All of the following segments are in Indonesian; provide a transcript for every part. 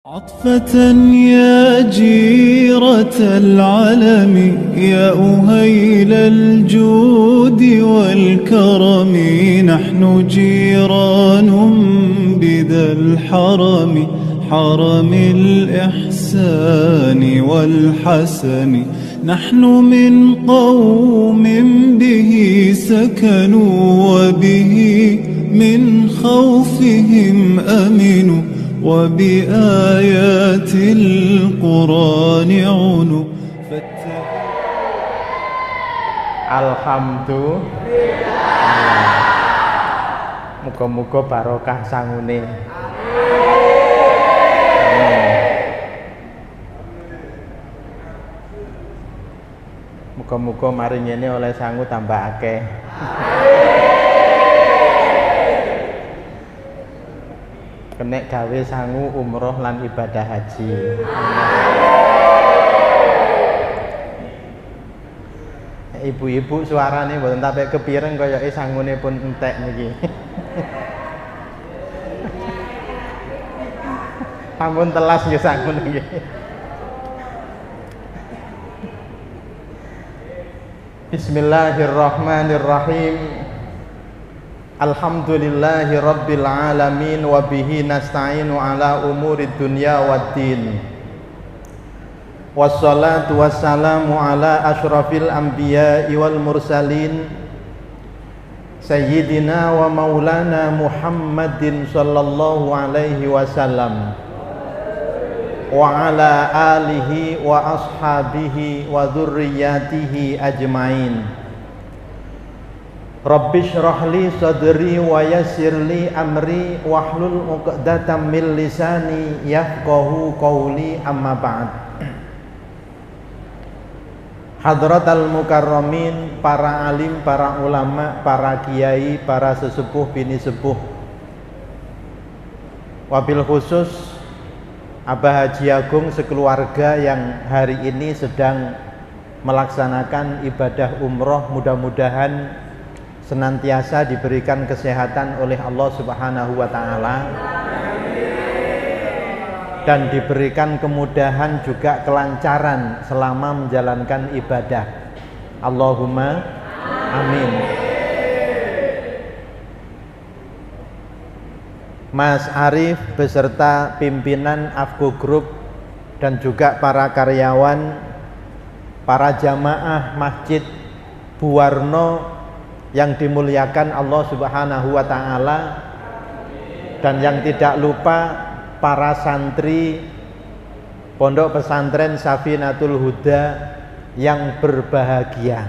عطفة يا جيرة العلم يا أهيل الجود والكرم نحن جيران بذا الحرم حرم الإحسان والحسن نحن من قوم به سكنوا وبه من خوفهم أمنوا وبآيات القرآن عنوا Alhamdulillah. Muga-muga barokah sangune. Muga-muga mari ngene oleh sangu tambah akeh. Kenek gawe sangu umroh lan ibadah haji. Ibu-ibu suarane mboten tapek kepireng kaya sangune pun entek niki. Ampun telas nggih sangun niki. Bismillahirrahmanirrahim. Alhamdulillahi rabbil alamin wa bihi nasta'inu ala umuri dunya waddin. Wassalatu wassalamu ala asyrafil anbiya'i wal mursalin Sayyidina wa maulana Muhammadin sallallahu alaihi wasallam wa ala alihi wa ashabihi wa dzurriyyatihi ajmain. Rabbi shrah li sadri wa yassir li amri wahlul 'uqdatam min lisani yafqahu qawli amma ba'd. Hadratal mukarramin, para alim, para ulama, para kiai, para sesepuh bini sepuh. Wabil khusus Abah Haji Agung sekeluarga yang hari ini sedang melaksanakan ibadah umroh, mudah-mudahan senantiasa diberikan kesehatan oleh Allah Subhanahu wa taala dan diberikan kemudahan juga kelancaran selama menjalankan ibadah. Allahumma amin. Mas Arif beserta pimpinan Afgo Group dan juga para karyawan, para jamaah Masjid Buwarno yang dimuliakan Allah Subhanahu wa taala, dan yang tidak lupa para santri Pondok Pesantren Safinatul Huda yang berbahagia.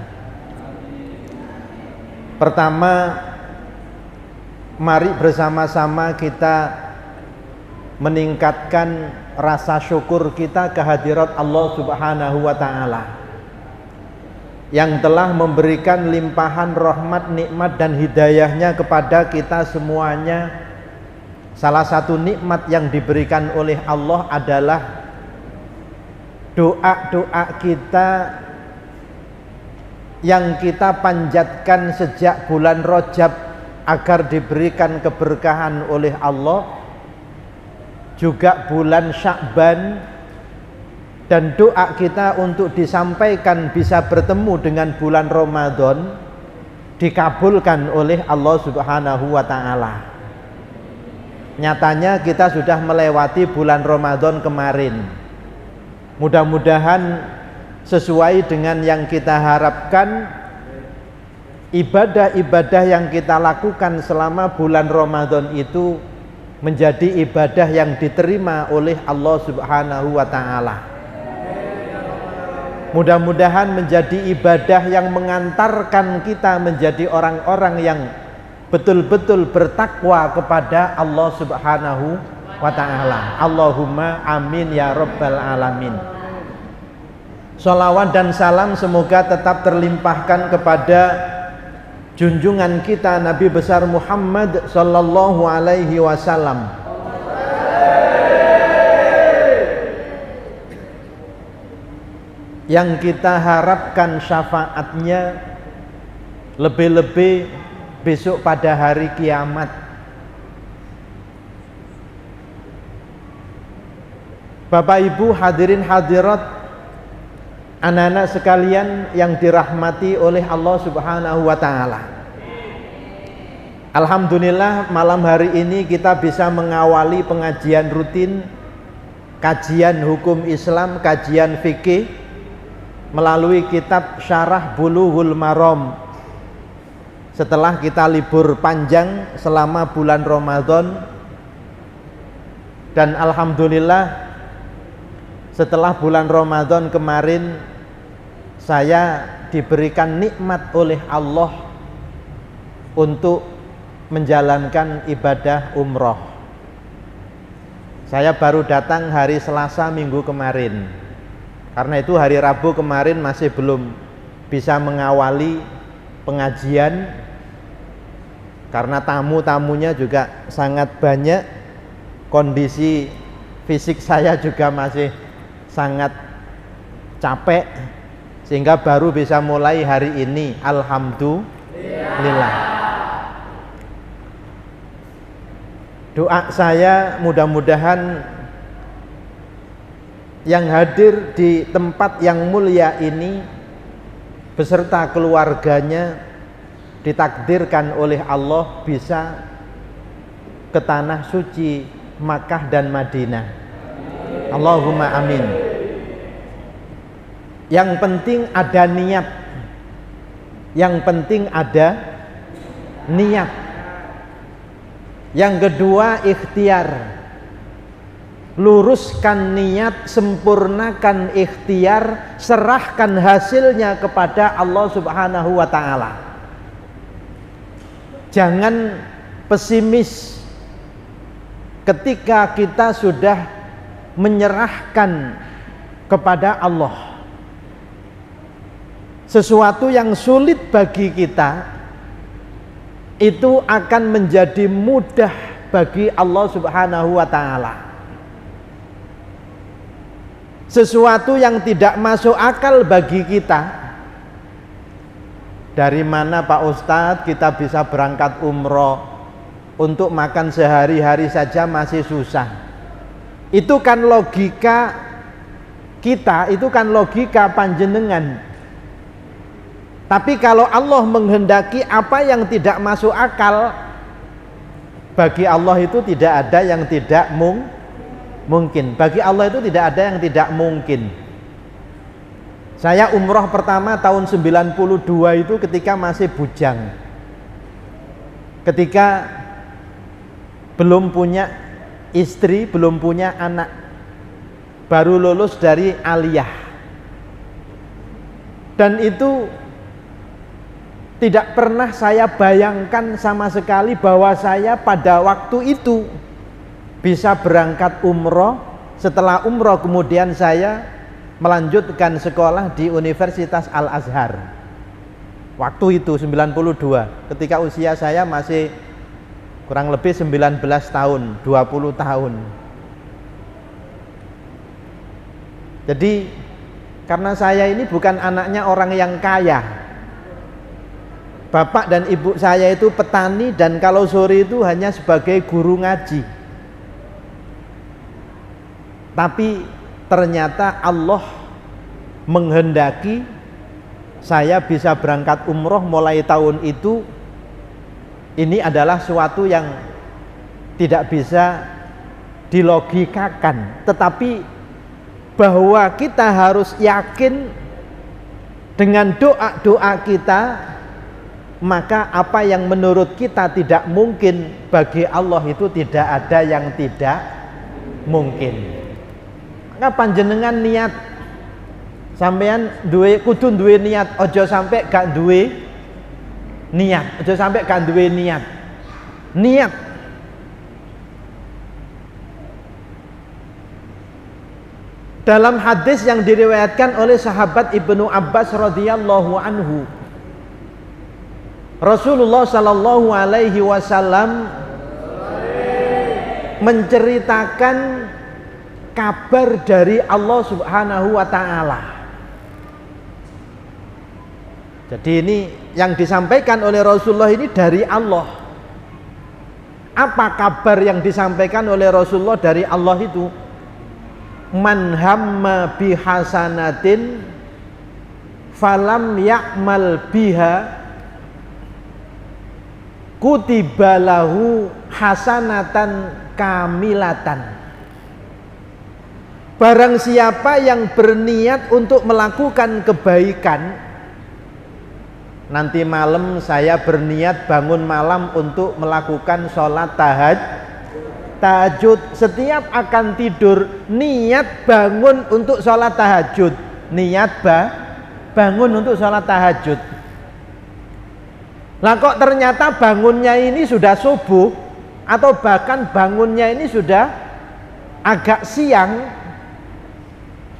Pertama, mari bersama-sama kita meningkatkan rasa syukur kita kehadirat Allah Subhanahu wa taala yang telah memberikan limpahan rahmat, nikmat dan hidayahnya kepada kita semuanya. Salah satu nikmat yang diberikan oleh Allah adalah doa-doa kita yang kita panjatkan sejak bulan Rajab agar diberikan keberkahan oleh Allah, juga bulan Sya'ban, dan doa kita untuk disampaikan bisa bertemu dengan bulan Ramadan dikabulkan oleh Allah Subhanahu wa taala. Nyatanya kita sudah melewati bulan Ramadan kemarin. Mudah-mudahan sesuai dengan yang kita harapkan, ibadah-ibadah yang kita lakukan selama bulan Ramadan itu menjadi ibadah yang diterima oleh Allah Subhanahu wa taala. Mudah-mudahan menjadi ibadah yang mengantarkan kita menjadi orang-orang yang betul-betul bertakwa kepada Allah Subhanahu wa ta'ala. Allahumma amin ya rabbal alamin. Sholawat dan salam semoga tetap terlimpahkan kepada junjungan kita Nabi besar Muhammad sallallahu alaihi wasallam, yang kita harapkan syafaatnya lebih-lebih besok pada hari kiamat. Bapak Ibu hadirin hadirat, anak-anak sekalian yang dirahmati oleh Allah Subhanahu wa taala. Alhamdulillah malam hari ini kita bisa mengawali pengajian rutin, kajian hukum Islam, kajian fikih melalui kitab Syarah Bulughul Maram. Setelah kita libur panjang selama bulan Ramadan, dan alhamdulillah setelah bulan Ramadan kemarin saya diberikan nikmat oleh Allah untuk menjalankan ibadah umroh. Saya baru datang hari Selasa minggu kemarin. Karena itu hari Rabu kemarin masih belum bisa mengawali pengajian, karena tamu-tamunya juga sangat banyak. Kondisi fisik saya juga masih sangat capek, sehingga baru bisa mulai hari ini. Alhamdulillah. Doa saya mudah-mudahan yang hadir di tempat yang mulia ini beserta keluarganya ditakdirkan oleh Allah bisa ke tanah suci Makkah dan Madinah. Allahumma amin. Yang penting ada niat. Yang penting ada niat. Yang kedua, ikhtiar. Luruskan niat, sempurnakan ikhtiar, serahkan hasilnya kepada Allah Subhanahu wa taala. Jangan pesimis ketika kita sudah menyerahkan kepada Allah sesuatu yang sulit bagi kita, itu akan menjadi mudah bagi Allah Subhanahu wa taala. Sesuatu yang tidak masuk akal bagi kita, dari mana Pak Ustadz kita bisa berangkat umroh, untuk makan sehari-hari saja masih susah. Itu kan logika kita, itu kan logika panjenengan. Tapi kalau Allah menghendaki apa yang tidak masuk akal, bagi Allah itu tidak ada yang tidak mungkin. Bagi Allah itu tidak ada yang tidak mungkin. Saya umroh pertama tahun 92 itu ketika masih bujang, ketika belum punya istri, belum punya anak, baru lulus dari aliyah. Dan itu tidak pernah saya bayangkan sama sekali bahwa saya pada waktu itu bisa berangkat umroh. Setelah umroh kemudian saya melanjutkan sekolah di Universitas Al-Azhar. Waktu itu 92, ketika usia saya masih kurang lebih 19 tahun, 20 tahun. Jadi karena saya ini bukan anaknya orang yang kaya. Bapak dan ibu saya itu petani, dan kalau sore itu hanya sebagai guru ngaji. Tapi ternyata Allah menghendaki saya bisa berangkat umroh mulai tahun itu. Ini adalah suatu yang tidak bisa dilogikakan, tetapi bahwa kita harus yakin dengan doa-doa kita, maka apa yang menurut kita tidak mungkin, bagi Allah itu tidak ada yang tidak mungkin. Maka panjenengan niat, sampean kudu duwe niat, ojo sampai gak duwe niat, ojo sampai gak duwe niat. Niat. Dalam hadis yang diriwayatkan oleh sahabat Ibnu Abbas radhiyallahu anhu, Rasulullah sallallahu alaihi wasallam menceritakan kabar dari Allah Subhanahu wa taala. Jadi ini yang disampaikan oleh Rasulullah ini dari Allah. Apa kabar yang disampaikan oleh Rasulullah dari Allah itu? man hamma bihasanatin falam ya'mal biha kutiba lahu hasanatan kamilatan. Barang siapa yang berniat untuk melakukan kebaikan, nanti malam saya berniat bangun malam untuk melakukan sholat tahajud. Setiap akan tidur niat bangun untuk sholat tahajud, niat bangun untuk sholat tahajud. Lah kok ternyata bangunnya ini sudah subuh, atau bahkan bangunnya ini sudah agak siang,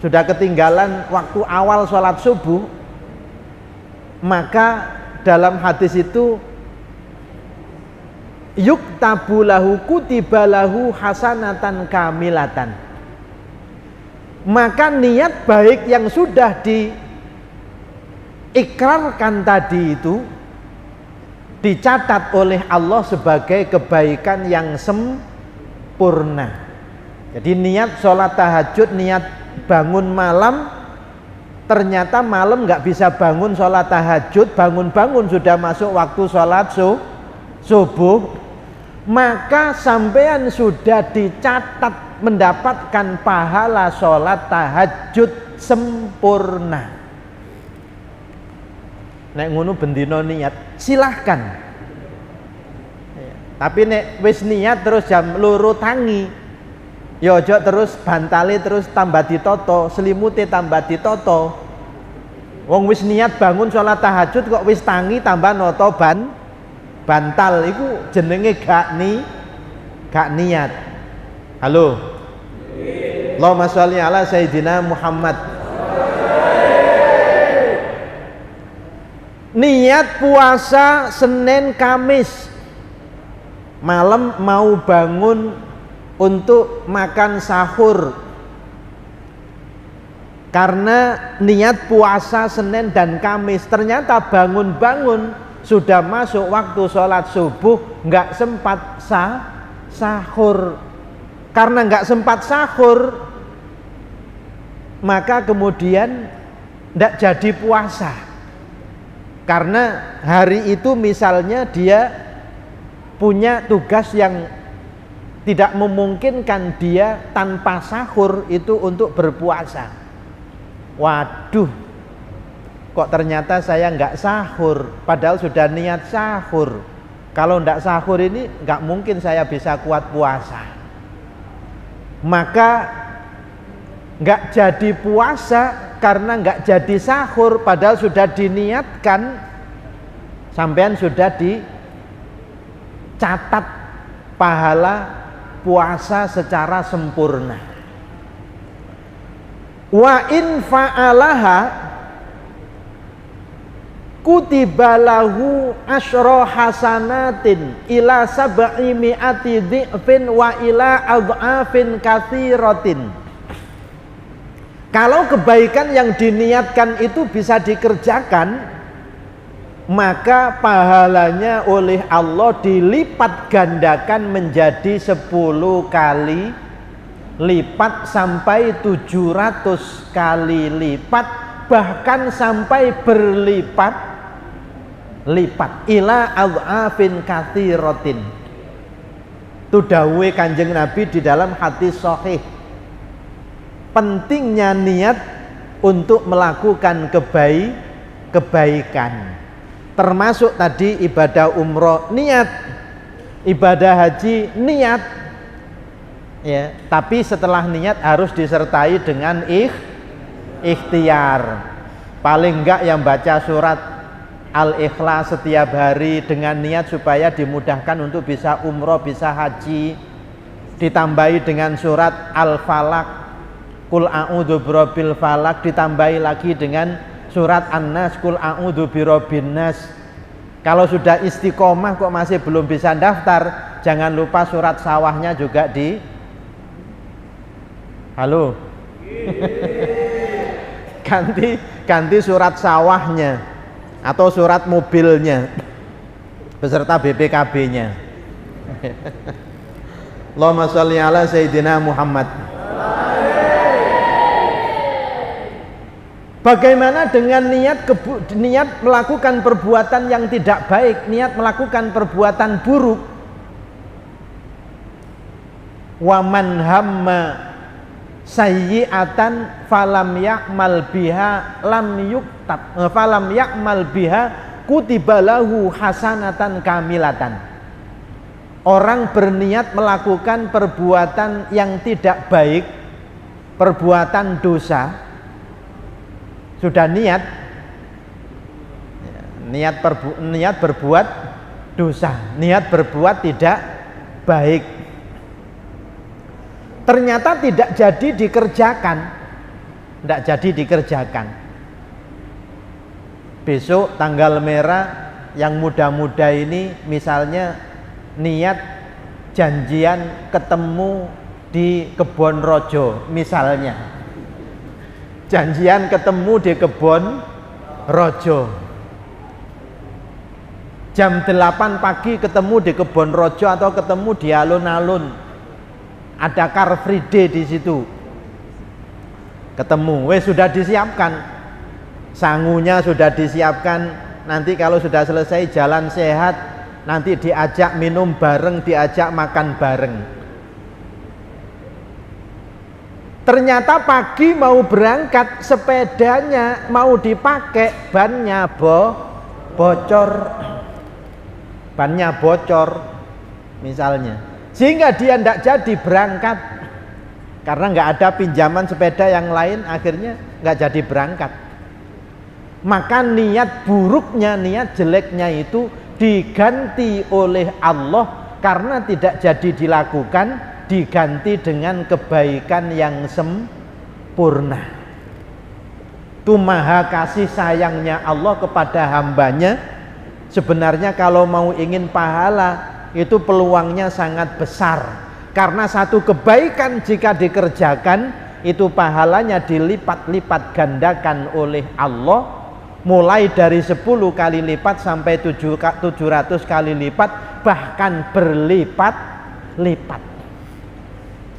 sudah ketinggalan waktu awal sholat subuh, maka dalam hadis itu yuktabu lahu kutiba lahu hasanatan kamilatan. Maka niat baik yang sudah diikrarkan tadi itu dicatat oleh Allah sebagai kebaikan yang sempurna. Jadi niat sholat tahajud, niat bangun malam, ternyata malam nggak bisa bangun sholat tahajud, bangun-bangun sudah masuk waktu sholat subuh, maka sampean sudah dicatat mendapatkan pahala sholat tahajud sempurna. Nek ngono bendino niat silahkan, tapi nek wis niat terus jam loro tangi, ya ojo terus bantale terus tambah ditoto, selimute tambah ditoto. Wong wis niat bangun sholat tahajud kok wis tangi tambah noto bantal, iku jenenge gak niat. Halo, Allahumma sholli ala Sayyidina Muhammad. Niat puasa Senin Kamis, malam mau bangun untuk makan sahur, karena niat puasa Senin dan Kamis, ternyata bangun-bangun sudah masuk waktu sholat subuh, nggak sempat sahur. Karena nggak sempat sahur, maka kemudian nggak jadi puasa. Karena hari itu misalnya dia punya tugas yang tidak memungkinkan dia tanpa sahur itu untuk berpuasa. Waduh, kok ternyata saya nggak sahur, padahal sudah niat sahur. Kalau nggak sahur ini nggak mungkin saya bisa kuat puasa. Maka nggak jadi puasa karena nggak jadi sahur, padahal sudah diniatkan, sampean sudah dicatat pahala puasa secara sempurna. Wa in fa'alaha kutiba lahu asyra hasanatin ila sab'i mi'ati dhi'fin wa ila adhafin katsiratin. Kalau kebaikan yang diniatkan itu bisa dikerjakan, maka pahalanya oleh Allah dilipat gandakan menjadi 10 kali lipat sampai 700 kali lipat, bahkan sampai berlipat-lipat ila adhafin katsiratin. Itu dawuhe Kanjeng Nabi di dalam hadis sahih. Pentingnya niat untuk melakukan kebaikan, termasuk tadi ibadah umroh niat, ibadah haji niat, ya. Tapi setelah niat harus disertai dengan ikhtiar. Paling enggak yang baca surat Al-Ikhlas setiap hari dengan niat supaya dimudahkan untuk bisa umroh, bisa haji. Ditambahi dengan surat Al-Falaq, Qul a'udzu birabbil falaq, ditambahi lagi dengan surat An-Nas, Qul a'udzu birabbin nas. Kalau sudah istiqomah kok masih belum bisa daftar, jangan lupa surat sawahnya juga halo ganti surat sawahnya atau surat mobilnya beserta BPKB-nya. Allahumma sholli ala Sayyidina Muhammad. Bagaimana dengan niat melakukan perbuatan yang tidak baik, niat melakukan perbuatan buruk? Wa man hamma sayyi'atan falam ya'mal biha lam yuktab falam ya'mal biha kutiba lahu hasanatan kamilatan. Orang berniat melakukan perbuatan yang tidak baik, perbuatan dosa, sudah niat berbuat dosa, niat berbuat tidak baik, ternyata tidak jadi dikerjakan. Besok tanggal merah, yang muda-muda ini misalnya niat janjian ketemu di Kebon Rojo, misalnya janjian ketemu di Kebon Rojo, jam 8 pagi ketemu di Kebon Rojo atau ketemu di alun-alun, ada Car Free Day di situ, ketemu, sudah disiapkan, sangunya sudah disiapkan, nanti kalau sudah selesai jalan sehat, nanti diajak minum bareng, diajak makan bareng. Ternyata pagi mau berangkat, sepedanya mau dipakai, bannya bocor misalnya, sehingga dia tidak jadi berangkat karena nggak ada pinjaman sepeda yang lain, akhirnya nggak jadi berangkat. Maka niat buruknya, niat jeleknya itu diganti oleh Allah karena tidak jadi dilakukan, diganti dengan kebaikan yang sempurna. Itu maha kasih sayangnya Allah kepada hambanya. Sebenarnya kalau mau ingin pahala, itu peluangnya sangat besar, karena satu kebaikan jika dikerjakan, itu pahalanya dilipat-lipat gandakan oleh Allah, mulai dari 10 kali lipat sampai 700 kali lipat, bahkan berlipat-lipat.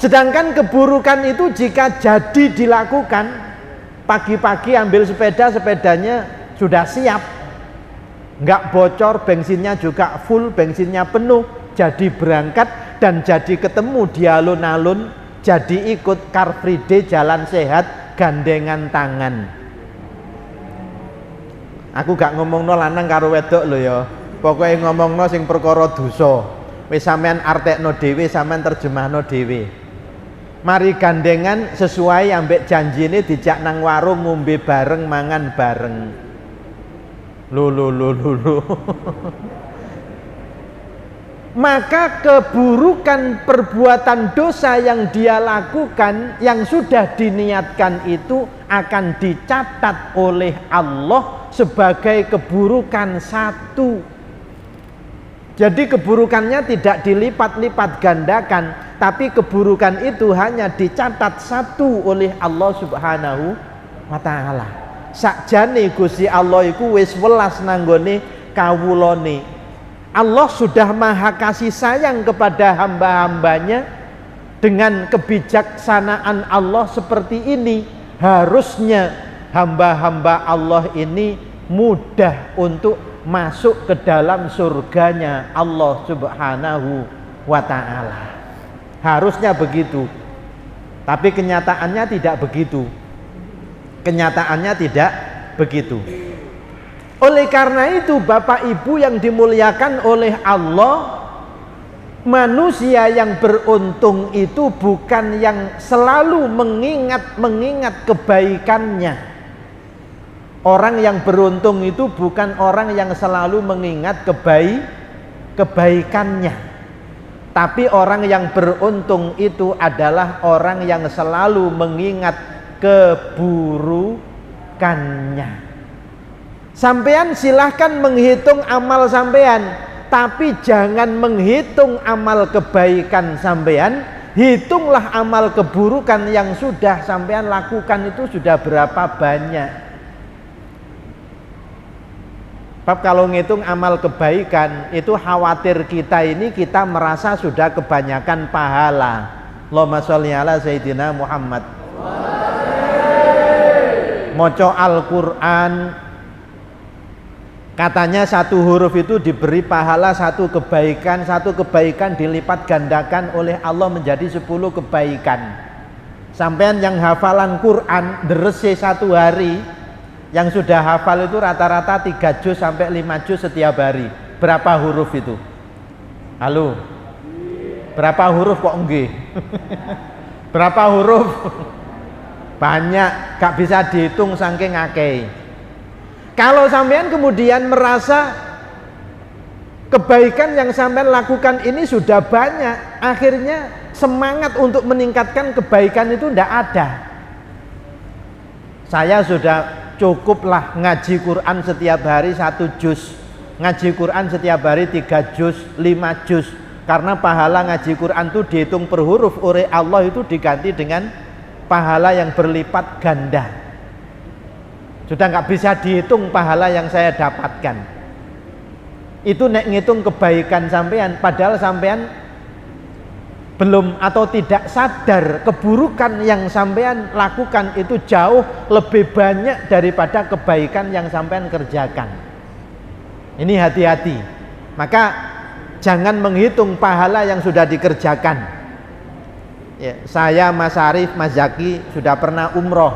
Sedangkan keburukan itu jika jadi dilakukan, pagi-pagi ambil sepeda, sepedanya sudah siap, nggak bocor, bensinnya juga full, bensinnya penuh, jadi berangkat dan jadi ketemu di alun-alun, jadi ikut Car Free Day, jalan sehat, gandengan tangan. Aku gak ngomongno lanang karo wedok lho ya, pokoknya ngomongno sing perkara dosa. Wis sampean artekno dhewe, sampean terjemahno dhewe. Mari gandengan sesuai ambek janjine, dijak nang warung, ngombe bareng, mangan bareng. Lho. Maka keburukan perbuatan dosa yang dia lakukan, yang sudah diniatkan itu akan dicatat oleh Allah sebagai keburukan satu. Jadi keburukannya tidak dilipat-lipat gandakan, tapi keburukan itu hanya dicatat satu oleh Allah Subhanahu wa ta'ala. Sakjane Gusti Allah iku wis welas nanggone kawulane. Allah sudah maha kasih sayang kepada hamba-hambanya. Dengan kebijaksanaan Allah seperti ini, harusnya hamba-hamba Allah ini mudah untuk masuk ke dalam surganya Allah Subhanahu wa ta'ala. Harusnya begitu. Tapi kenyataannya tidak begitu. Oleh karena itu, Bapak Ibu yang dimuliakan oleh Allah, manusia yang beruntung itu bukan yang selalu mengingat kebaikannya. Orang yang beruntung itu bukan orang yang selalu mengingat kebaikannya. Tapi orang yang beruntung itu adalah orang yang selalu mengingat keburukannya. Sampean silahkan menghitung amal sampean, tapi jangan menghitung amal kebaikan sampean. Hitunglah amal keburukan yang sudah sampean lakukan itu sudah berapa banyak. Sebab kalau ngitung amal kebaikan itu khawatir kita merasa sudah kebanyakan pahala. Allahumma sholli ala Sayyidina Muhammad. Maca Al-Quran, katanya satu huruf itu diberi pahala satu kebaikan dilipat gandakan oleh Allah menjadi 10 kebaikan. Sampean yang hafalan Quran derese satu hari, yang sudah hafal itu rata-rata 3 juz sampai 5 juz setiap hari. Berapa huruf itu? Halo? Berapa huruf kok enggih? Berapa huruf? Banyak, gak bisa dihitung saking akeh. Kalau sampean kemudian merasa kebaikan yang sampean lakukan ini sudah banyak, akhirnya semangat untuk meningkatkan kebaikan itu tidak ada. Saya sudah cukuplah ngaji Quran setiap hari 1 juz, ngaji Quran setiap hari 3 juz, 5 juz, karena pahala ngaji Quran itu dihitung per huruf oleh Allah itu diganti dengan pahala yang berlipat ganda. Sudah nggak bisa dihitung pahala yang saya dapatkan. Itu nek ngitung kebaikan sampean, padahal sampean belum atau tidak sadar keburukan yang sampean lakukan itu jauh lebih banyak daripada kebaikan yang sampean kerjakan. Ini hati-hati. Maka jangan menghitung pahala yang sudah dikerjakan. Ya, saya, Mas Arif, Mas Zaki sudah pernah umroh.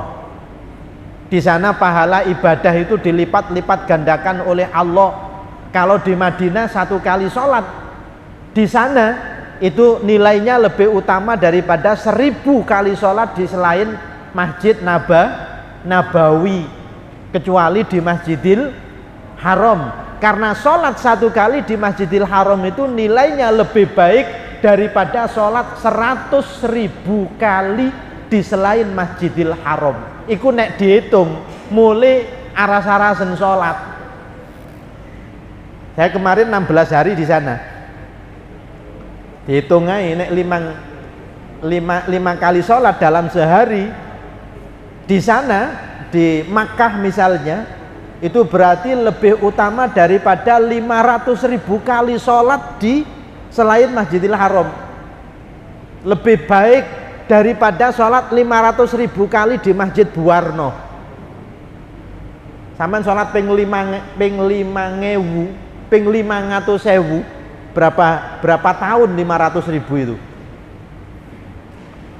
Di sana pahala ibadah itu dilipat-lipat gandakan oleh Allah. Kalau di Madinah 1 kali sholat, di sana itu nilainya lebih utama daripada 1000 kali sholat di selain Masjid Nabawi, kecuali di Masjidil Haram. Karena sholat 1 kali di Masjidil Haram itu nilainya lebih baik daripada sholat 100.000 kali di selain Masjidil Haram. Iku nek dihitung mulai aras-arasen sholat. Saya kemarin 16 hari di sana. Dihitung aja nek 5 kali sholat dalam sehari di sana, di Makkah misalnya, itu berarti lebih utama daripada 500.000 kali sholat di selain Masjidil Haram. Lebih baik daripada sholat 500.000 kali di Masjid Buwarno. Sampean sholat ping 500.000 berapa tahun 500.000 itu?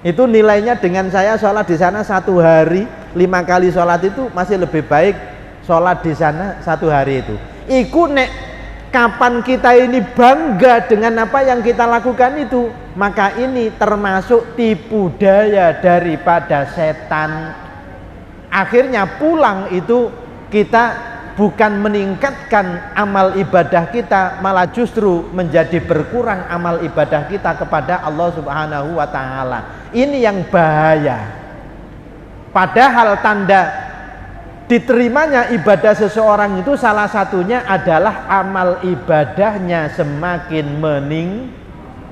Itu nilainya dengan saya sholat di sana 1 hari 5 kali sholat itu masih lebih baik sholat di sana 1 hari itu. Iku nek kapan kita ini bangga dengan apa yang kita lakukan itu, maka ini termasuk tipu daya daripada setan. Akhirnya pulang itu kita bukan meningkatkan amal ibadah kita, malah justru menjadi berkurang amal ibadah kita kepada Allah Subhanahu wa ta'ala. Ini yang bahaya. Padahal tanda diterimanya ibadah seseorang itu salah satunya adalah amal ibadahnya semakin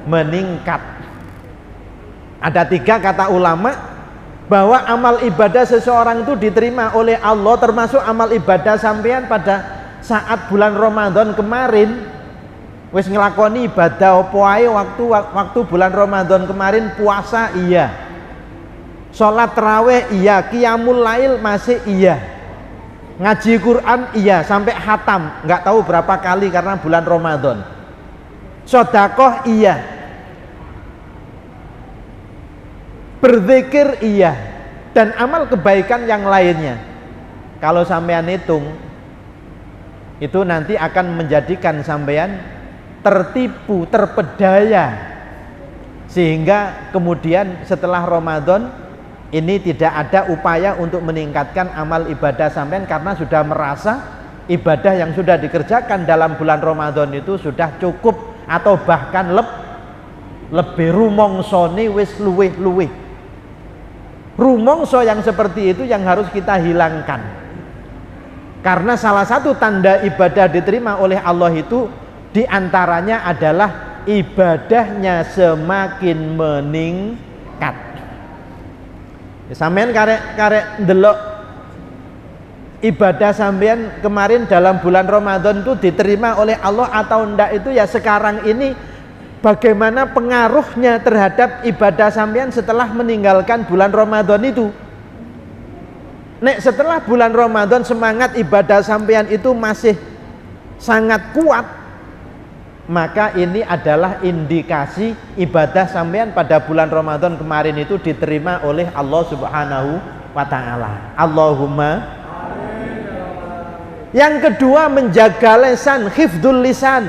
meningkat. Ada 3 kata ulama bahwa amal ibadah seseorang itu diterima oleh Allah, termasuk amal ibadah sampean pada saat bulan Ramadan kemarin. Wis ngelakoni ibadah opo ae waktu bulan Ramadan kemarin, puasa iya, sholat tarawih iya, qiyamul lail masih iya, ngaji Quran iya sampai khatam, nggak tahu berapa kali karena bulan Ramadan. Sedekah iya, berzikir iya, dan amal kebaikan yang lainnya. Kalau sampean hitung itu nanti akan menjadikan sampean tertipu, terpedaya, sehingga kemudian setelah Ramadan ini tidak ada upaya untuk meningkatkan amal ibadah sampean karena sudah merasa ibadah yang sudah dikerjakan dalam bulan Ramadan itu sudah cukup atau bahkan lebih rumongsone wis luwih-luwih. Rumongso yang seperti itu yang harus kita hilangkan. Karena salah satu tanda ibadah diterima oleh Allah itu diantaranya adalah ibadahnya semakin meningkat. Sampean karek ndelok ibadah sampean kemarin dalam bulan Ramadan itu diterima oleh Allah atau enggak, itu ya sekarang ini bagaimana pengaruhnya terhadap ibadah sampean setelah meninggalkan bulan Ramadan itu. Nek setelah bulan Ramadan semangat ibadah sampean itu masih sangat kuat, maka ini adalah indikasi ibadah sampean pada bulan Ramadan kemarin itu diterima oleh Allah Subhanahu wa ta'ala. Allahumma. Yang kedua, menjaga lisan, hifdzul lisan.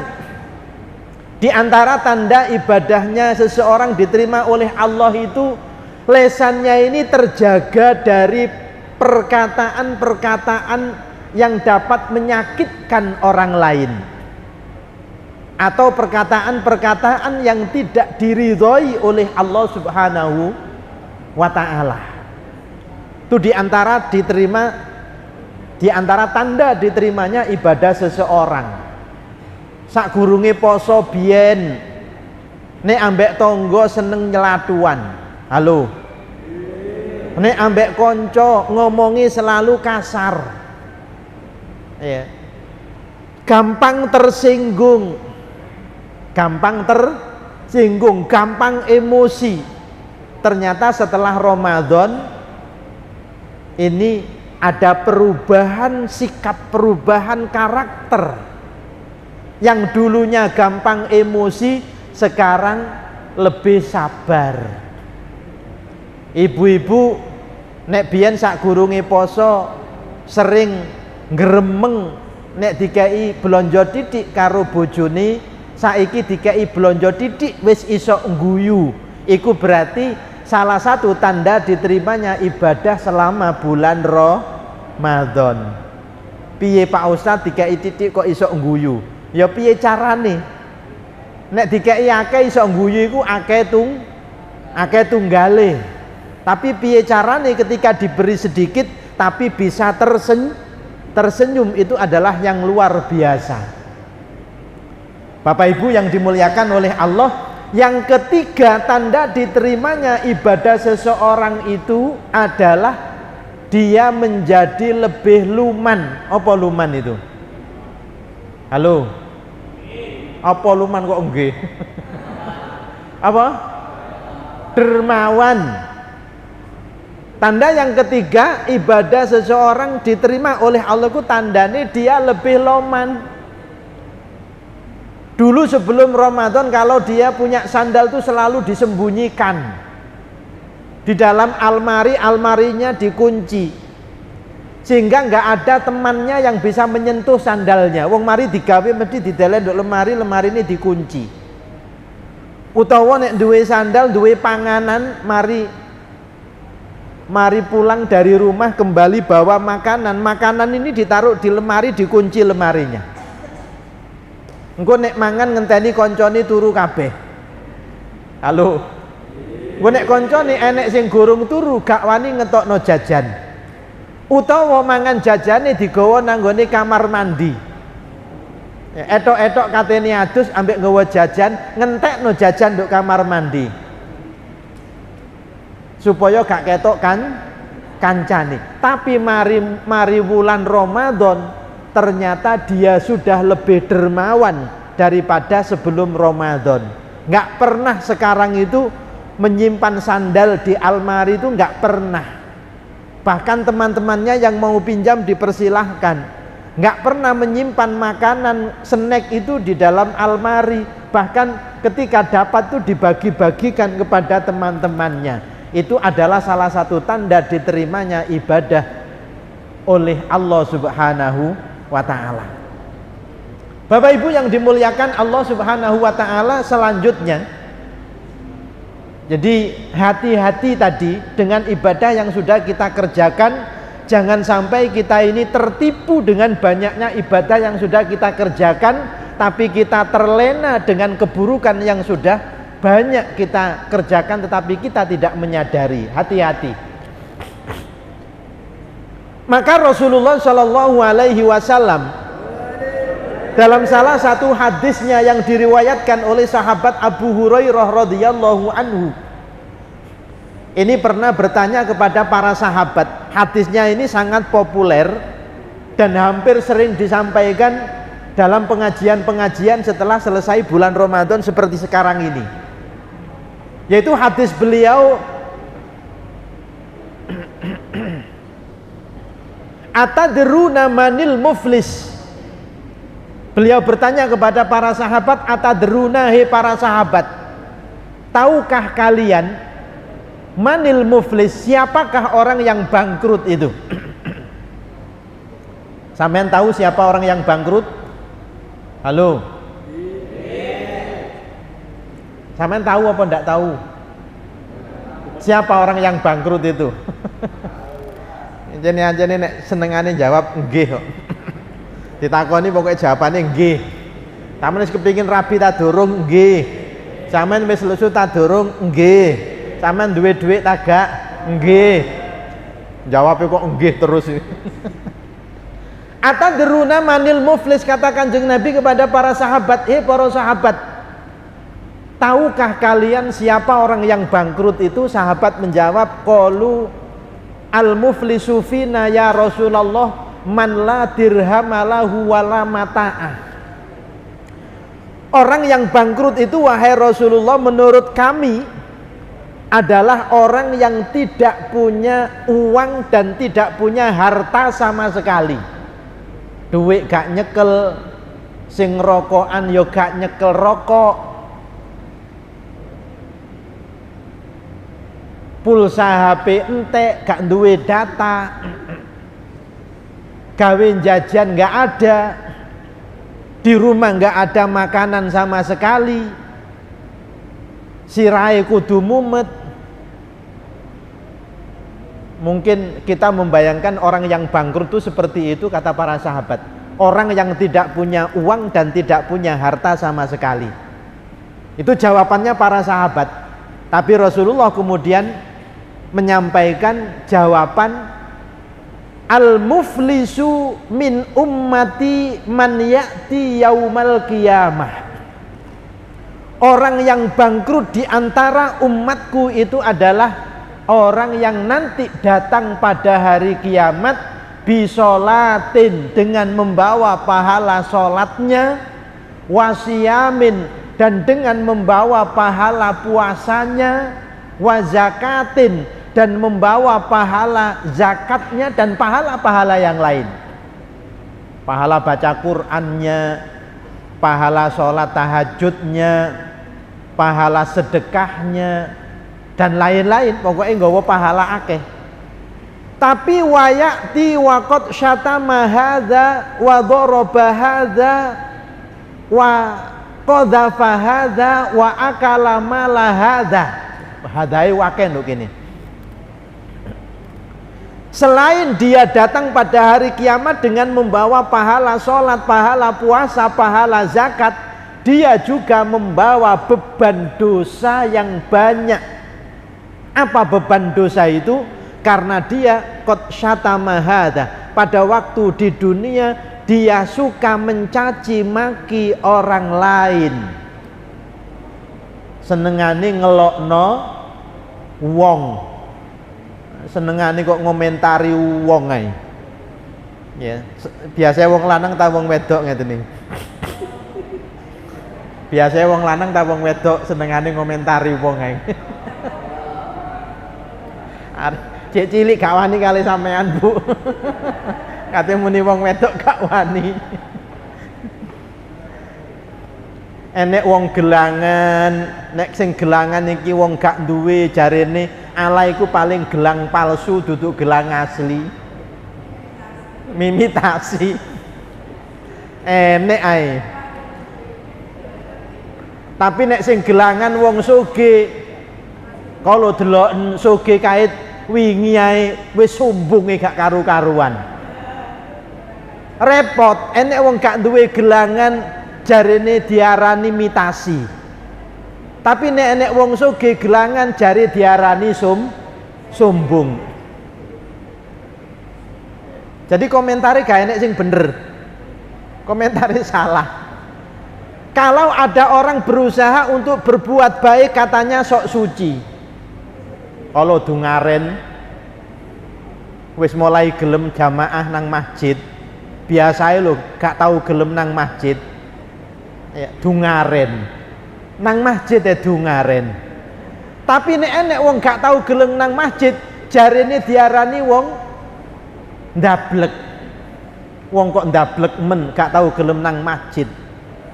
Di antara tanda ibadahnya seseorang diterima oleh Allah itu lisannya ini terjaga dari perkataan-perkataan yang dapat menyakitkan orang lain, atau perkataan-perkataan yang tidak diridhoi oleh Allah Subhanahu wa ta'ala. Itu diantara tanda diterimanya ibadah seseorang. Sakgurunge poso biyen nek ambek tonggo seneng nyelatuan. Halo. Nek ambek konco ngomongi selalu kasar. Ya. Gampang tersinggung, gampang emosi. Ternyata setelah Ramadan ini ada perubahan sikap, perubahan karakter. Yang dulunya gampang emosi, sekarang lebih sabar. Ibu-ibu nek biyen sakgurunge poso sering gremeng nek dikai blonjo titik karo bojone, saiki dikai blonjo titik wis iso ngguyu. Iku berarti salah satu tanda diterimanya ibadah selama bulan Ramadan. Piye Pak Ustadz dikai titik kok iso ngguyu? Ya piye carane? Nek dikai akeh iso ngguyu iku akeh tunggale. Tapi piye carane ketika diberi sedikit tapi bisa tersenyum, itu adalah yang luar biasa. Bapak Ibu yang dimuliakan oleh Allah, yang ketiga tanda diterimanya ibadah seseorang itu adalah dia menjadi lebih luman. Apa luman itu? Halo? Apa luman kok nggih? Apa? Dermawan. Tanda yang ketiga ibadah seseorang diterima oleh Allah itu tandanya dia lebih loman. Dulu sebelum Ramadan kalau dia punya sandal itu selalu disembunyikan di dalam almari, almarinya dikunci sehingga nggak ada temannya yang bisa menyentuh sandalnya. Wong mari digawe mesti didelen nduk lemari, lemari ini dikunci. Utawa nek duwe sandal, duwe panganan, mari pulang dari rumah kembali bawa makanan, makanan ini ditaruh di lemari, dikunci lemarinya. Engko nek mangan ngenteni koncone turu kabeh. Halo. Engko nek koncone enek sing gorong turu gak wani ngetokno jajan. Utawa mangan jajane digawa nang nggone kamar mandi. Etok-etok katene adus ambek nggawa jajan, ngentekno jajan nduk kamar mandi. Supaya gak ketok kan kancane. Tapi mari bulan Ramadan ternyata dia sudah lebih dermawan daripada sebelum Ramadan. Nggak pernah sekarang itu menyimpan sandal di almari, itu nggak pernah. Bahkan teman-temannya yang mau pinjam dipersilahkan. Nggak pernah menyimpan makanan snack itu di dalam almari. Bahkan ketika dapat itu dibagi-bagikan kepada teman-temannya. Itu adalah salah satu tanda diterimanya ibadah oleh Allah Subhanahu wa ta'ala. Bapak Ibu yang dimuliakan Allah Subhanahu wa ta'ala, selanjutnya jadi hati-hati tadi dengan ibadah yang sudah kita kerjakan. Jangan sampai kita ini tertipu dengan banyaknya ibadah yang sudah kita kerjakan, tapi kita terlena dengan keburukan yang sudah banyak kita kerjakan tetapi kita tidak menyadari. Hati-hati. Maka Rasulullah Shallallahu Alaihi Wasallam dalam salah satu hadisnya yang diriwayatkan oleh sahabat Abu Hurairah radhiyallahu anhu, ini pernah bertanya kepada para sahabat. Hadisnya ini sangat populer dan hampir sering disampaikan dalam pengajian-pengajian setelah selesai bulan Ramadan seperti sekarang ini, yaitu hadis beliau Atadruna manil muflis? Beliau bertanya kepada para sahabat, atadruna, he para sahabat, tahukah kalian manil muflis, siapakah orang yang bangkrut itu? Sampean tahu siapa orang yang bangkrut? Halo? Sampean tahu apa enggak tahu? Siapa orang yang bangkrut itu? Jadi aja nih senengane jawab nggih kok. Ditakoni pokoknya jawabannya nggih. Sampeyan wis kepengin rabi ta durung? Nggih. Sampeyan wis lusu ta durung? Nggih. Sampeyan duwe dhuwit ta gak? Nggih. Jawabnya kok nggih terus. Atadruna manil muflis, kata Kanjeng Nabi kepada para sahabat, para sahabat, tahukah kalian siapa orang yang bangkrut itu? Sahabat menjawab, qalu al muflisu fina ya Rasulullah man la dirhamalahu wala mata'ah. Orang yang bangkrut itu wahai Rasulullah menurut kami adalah orang yang tidak punya uang dan tidak punya harta sama sekali. Duit gak nyekel, sing rokokan yo gak nyekel rokok, pulsa HP entek, gak duwe data, gawe jajan gak ada, di rumah gak ada makanan sama sekali, sirahe kudu mumet. Mungkin kita membayangkan orang yang bangkrut itu seperti itu, kata para sahabat, orang yang tidak punya uang dan tidak punya harta sama sekali. Itu jawabannya para sahabat. Tapi Rasulullah kemudian menyampaikan jawaban, al-muflisu min ummati man ya'ti yaumal qiyamah. Orang yang bangkrut di antara umatku itu adalah orang yang nanti datang pada hari kiamat bisolatin, dengan membawa pahala sholatnya, wasiyamin, dan dengan membawa pahala puasanya, wazakatin, dan membawa pahala zakatnya, dan pahala-pahala yang lain, pahala baca Qur'annya, pahala sholat tahajudnya, pahala sedekahnya, dan lain-lain. Pokoknya nggawa pahala akeh. Tapi wayati waqad syatama hadza wa daraba hadza wa qadhafa hadza wa akala mala hadza. Hadai wakeh lho kene. Selain dia datang pada hari kiamat dengan membawa pahala sholat, pahala puasa, pahala zakat, dia juga membawa beban dosa yang banyak. Apa beban dosa itu? Karena dia qad syatama hadza, pada waktu di dunia dia suka mencaci maki orang lain, senengane ngelokno wong, senengane kok ngomentari wong ae. Ya, biasanya wong lanang ta wong wedok ngeten iki. Biasanya wong lanang ta wong wedok senengane ngomentari wong ae. Cek cilik gak wani kali sampean, Bu. Kate muni wong wedok gak wani. Enek wong gelangan, nek sing gelangan iki wong gak duwe, jarene ala iku paling gelang palsu, duduk gelang asli. Imitasi. Enek ae. Tapi nek sing gelangan wong sugih, kalau delok sugih kait wingi ae wis sombonge gak karu-karuan. Repot, enek wong gak duwe gelangan jarene diarani mitasi. Tapi nek enek wong sugih gelangan jare diarani sombong. Jadi komentari gak enek sing bener. Komentari salah. Kalau ada orang berusaha untuk berbuat baik katanya sok suci. Kalau dungaren wis mulai gelem jamaah nang masjid, biasae lho gak tahu gelem nang masjid. Ya, dungaren. Nang masjid ya dungaren. Tapi nek enek wong gak tahu gelem nang masjid, jarene diarani wong ndablek. Wong kok ndablek men gak tahu gelem nang masjid.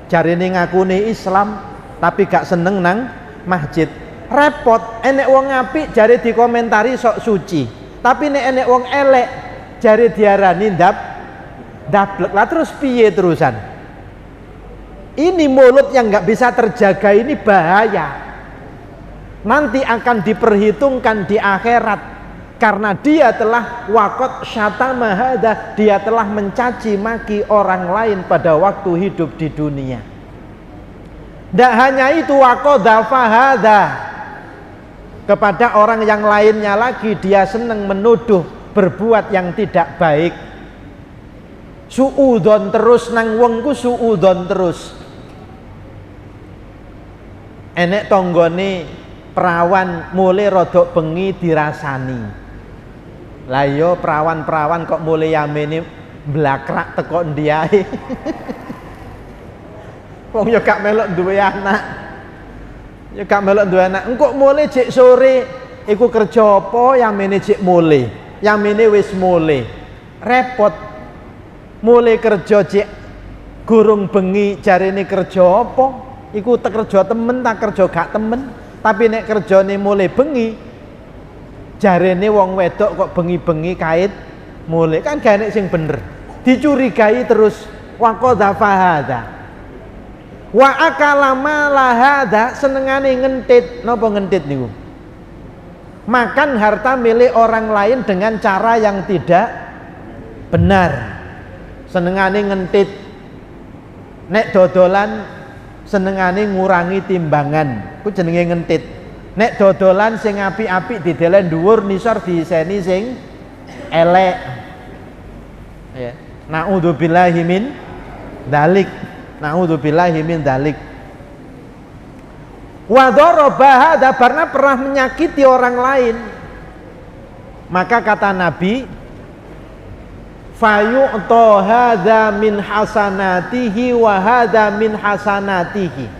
Jarine ngakune Islam tapi gak seneng nang masjid. Repot, enek wong apik jare dikomentari sok suci. Tapi nek enek wong elek jare diarani ndablek. Lah terus piye terusan? Ini mulut yang nggak bisa terjaga ini bahaya. Nanti akan diperhitungkan di akhirat karena dia telah waqad syatama hadza, dia telah mencaci maki orang lain pada waktu hidup di dunia. Tidak hanya itu, waqadhafa hadza, kepada orang yang lainnya lagi dia senang menuduh berbuat yang tidak baik. Suudzon terus nang wongku, suudzon terus. Enek tonggone perawan mulai rodok bengi dirasani. Lah yo perawan-perawan kok mulai yamene blakrak teko ndiae. Wong yo gak melok duwe anak. Yo gak melok duwe anak. Engko mulai jek sore iku kerja apa yamene jek mulai. Yamene wis mulai. Repot. Mulai kerja jek gurung bengi jarene kerja apa? Iku kerja temen tak kerja gak temen. Tapi nek kerjane mulai bengi jarene wong wedok kok bengi-bengi kait mulai, kan gak enek sing bener. Dicurigai terus. Waqadhafa hadza wa akala mala hadza, senengane ngentit. Napa ngentit niku? Makan harta milik orang lain dengan cara yang tidak benar. Senengane ngentit. Nek dodolan senengane ngurangi timbangan, ku jenenge ngentit. Nek dodolan sing apik-apik didelen dhuwur, nisor diseni sing elek. Ya. Naudzubillahi min dzalik. Naudzubillahi min dzalik. Wa daraba hadza, karena pernah menyakiti orang lain. Maka kata Nabi, fayu'ta hadza min hasanatihi wa hadza min hasanatihi.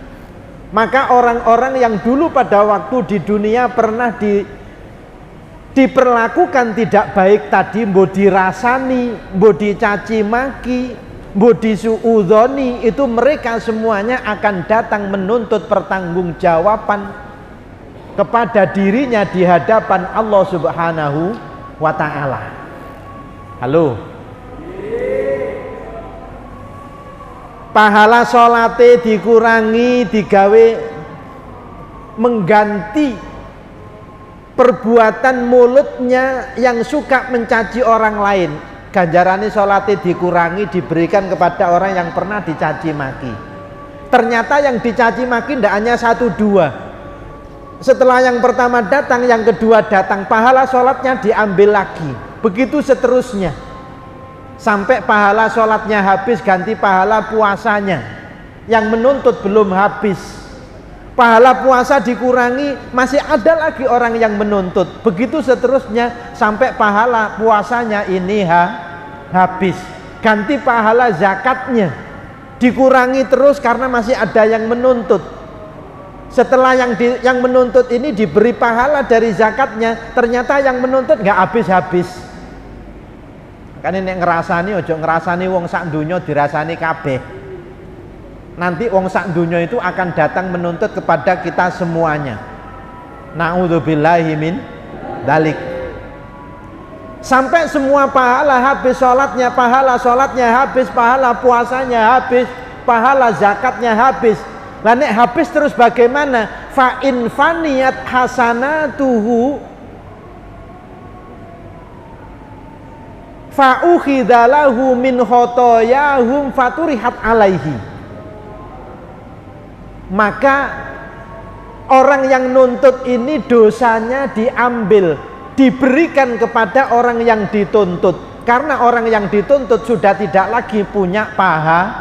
Maka orang-orang yang dulu pada waktu di dunia pernah diperlakukan tidak baik tadi, mbo dirasani, mbo dicaci maki, mbo disuudzoni, itu mereka semuanya akan datang menuntut pertanggungjawaban kepada dirinya di hadapan Allah Subhanahu wa taala. Halo. Pahala sholate dikurangi, digawe mengganti perbuatan mulutnya yang suka mencaci orang lain. Ganjarane sholate dikurangi, diberikan kepada orang yang pernah dicaci maki. Ternyata yang dicaci maki tidak hanya satu dua. Setelah yang pertama datang, yang kedua datang, pahala sholatnya diambil lagi. Begitu seterusnya. Sampai pahala sholatnya habis, ganti pahala puasanya. Yang menuntut belum habis, pahala puasa dikurangi, masih ada lagi orang yang menuntut. Begitu seterusnya sampai pahala puasanya ini habis. Ganti pahala zakatnya, dikurangi terus karena masih ada yang menuntut. Setelah yang menuntut ini diberi pahala dari zakatnya, ternyata yang menuntut nggak habis-habis. Kan ini ngerasani, ojo ngerasani wong sak dunya dirasani kabeh. Nanti wong sak dunya itu akan datang menuntut kepada kita semuanya. Na'udzubillahi min dzalik. Sampai semua pahala habis, sholatnya pahala sholatnya habis, pahala puasanya habis, pahala zakatnya habis. Lah nek habis terus bagaimana? Fa in faniyat hasanatuhu fa'ukhidalahu min khotoyahum faturihat alaihi. Maka orang yang nuntut ini dosanya diambil, diberikan kepada orang yang dituntut. Karena orang yang dituntut sudah tidak lagi punya pahala.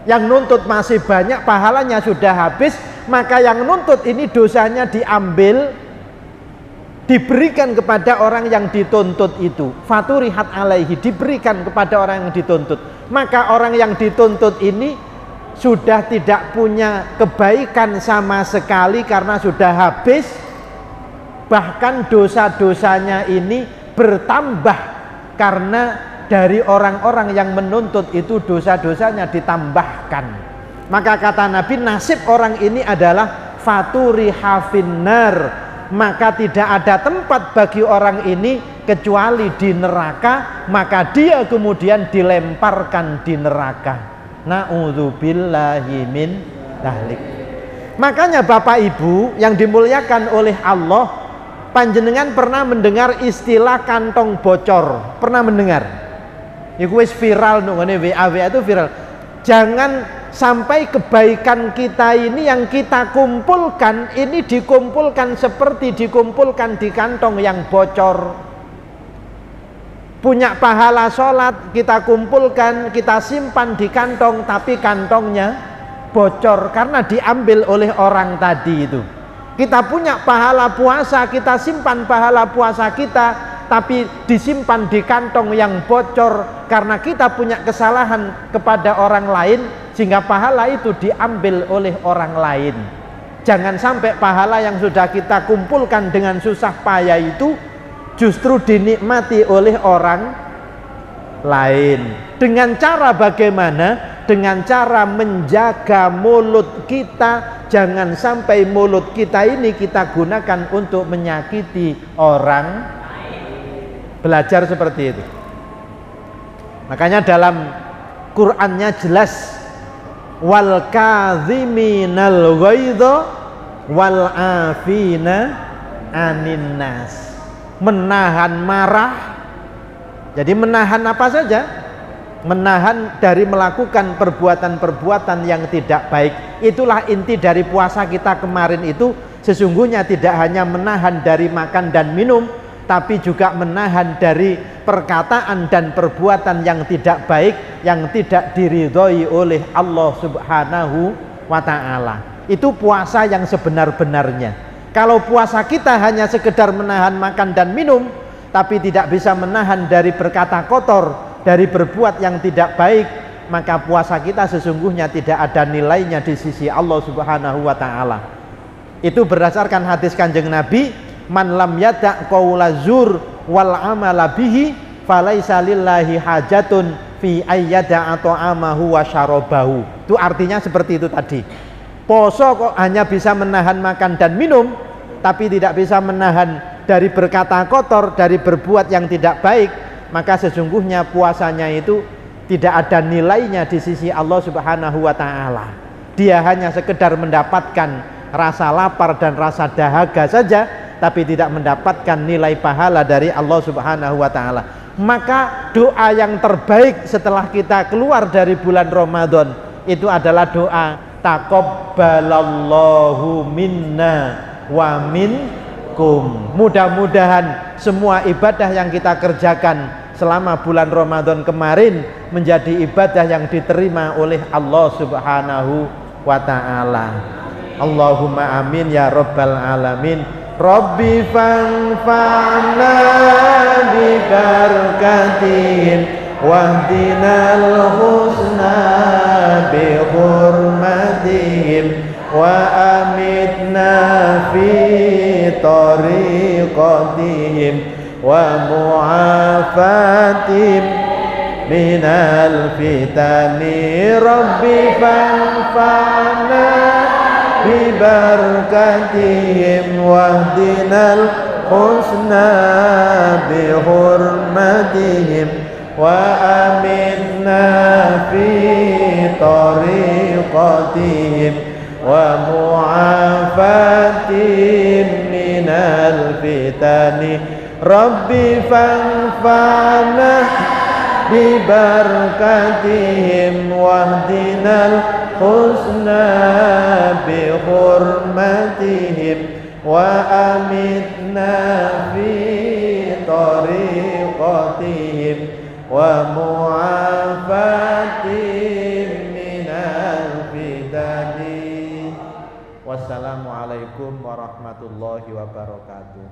Yang nuntut masih banyak, pahalanya sudah habis, maka yang nuntut ini dosanya diambil, diberikan kepada orang yang dituntut itu. Faturihat alaihi, diberikan kepada orang yang dituntut. Maka orang yang dituntut ini sudah tidak punya kebaikan sama sekali karena sudah habis bahkan dosa-dosanya ini bertambah karena dari orang-orang yang menuntut itu dosa-dosanya ditambahkan. Maka kata Nabi, nasib orang ini adalah faturi hafinnar, maka tidak ada tempat bagi orang ini kecuali di neraka, maka dia kemudian dilemparkan di neraka. Na'udzubillahi min dzalik. Makanya Bapak Ibu yang dimuliakan oleh Allah, panjenengan pernah mendengar istilah kantong bocor? Pernah mendengar? Iku wis viral nungone WA itu viral. Jangan sampai kebaikan kita ini yang kita kumpulkan ini dikumpulkan seperti dikumpulkan di kantong yang bocor. Punya pahala sholat kita kumpulkan, kita simpan di kantong, tapi kantongnya bocor karena diambil oleh orang tadi itu. Kita punya pahala puasa, kita simpan pahala puasa kita, tapi disimpan di kantong yang bocor karena kita punya kesalahan kepada orang lain, sehingga pahala itu diambil oleh orang lain. Jangan sampai pahala yang sudah kita kumpulkan dengan susah payah itu justru dinikmati oleh orang lain. Dengan cara bagaimana? Dengan cara menjaga mulut kita, jangan sampai mulut kita ini kita gunakan untuk menyakiti orang. Belajar seperti itu. Makanya dalam Qur'annya jelas, wal kadziminal ghaidha wal afina anin nas. Menahan marah. Jadi menahan apa saja? Menahan dari melakukan perbuatan-perbuatan yang tidak baik. Itulah inti dari puasa kita kemarin itu. Sesungguhnya tidak hanya menahan dari makan dan minum, tapi juga menahan dari perkataan dan perbuatan yang tidak baik, yang tidak diridhoi oleh Allah Subhanahu wa ta'ala. Itu puasa yang sebenar-benarnya. Kalau puasa kita hanya sekedar menahan makan dan minum, tapi tidak bisa menahan dari berkata kotor, dari berbuat yang tidak baik, maka puasa kita sesungguhnya tidak ada nilainya di sisi Allah Subhanahu wa ta'ala. Itu berdasarkan hadis Kanjeng Nabi, man lam yada' qaula zur wal amala bihi falaisa lillahi hajatun fi ayyada ta'amahu wa syarabahu. Itu artinya seperti itu tadi. Poso kok hanya bisa menahan makan dan minum, tapi tidak bisa menahan dari berkata kotor, dari berbuat yang tidak baik, maka sesungguhnya puasanya itu tidak ada nilainya di sisi Allah Subhanahu wa ta'ala. Dia hanya sekedar mendapatkan rasa lapar dan rasa dahaga saja, tapi tidak mendapatkan nilai pahala dari Allah Subhanahu wa ta'ala. Maka doa yang terbaik setelah kita keluar dari bulan Ramadan itu adalah doa taqabbalallahu minna wa minkum. Mudah-mudahan semua ibadah yang kita kerjakan selama bulan Ramadan kemarin menjadi ibadah yang diterima oleh Allah Subhanahu wa ta'ala. Allahumma amin ya rabbal alamin. Rabbi fanfa'na bi barakatihim wahdinal husna bi hurmatihim wa amitna fi tariqatihim wa mu'afatihim minal fitani. Rabbi fanfa'na bi barakatihim wahdinal husna bi hurmatihim wa amitna fi tariqatihim wa mu'afatihim minal fitani. Rabbi fanfa'na bi barakatihim wahdinal husna bi hurmatihim wa amitna fi tariqatihim wa mu'afatihim minal fitani. Wassalamualaikum warahmatullahi wabarakatuh.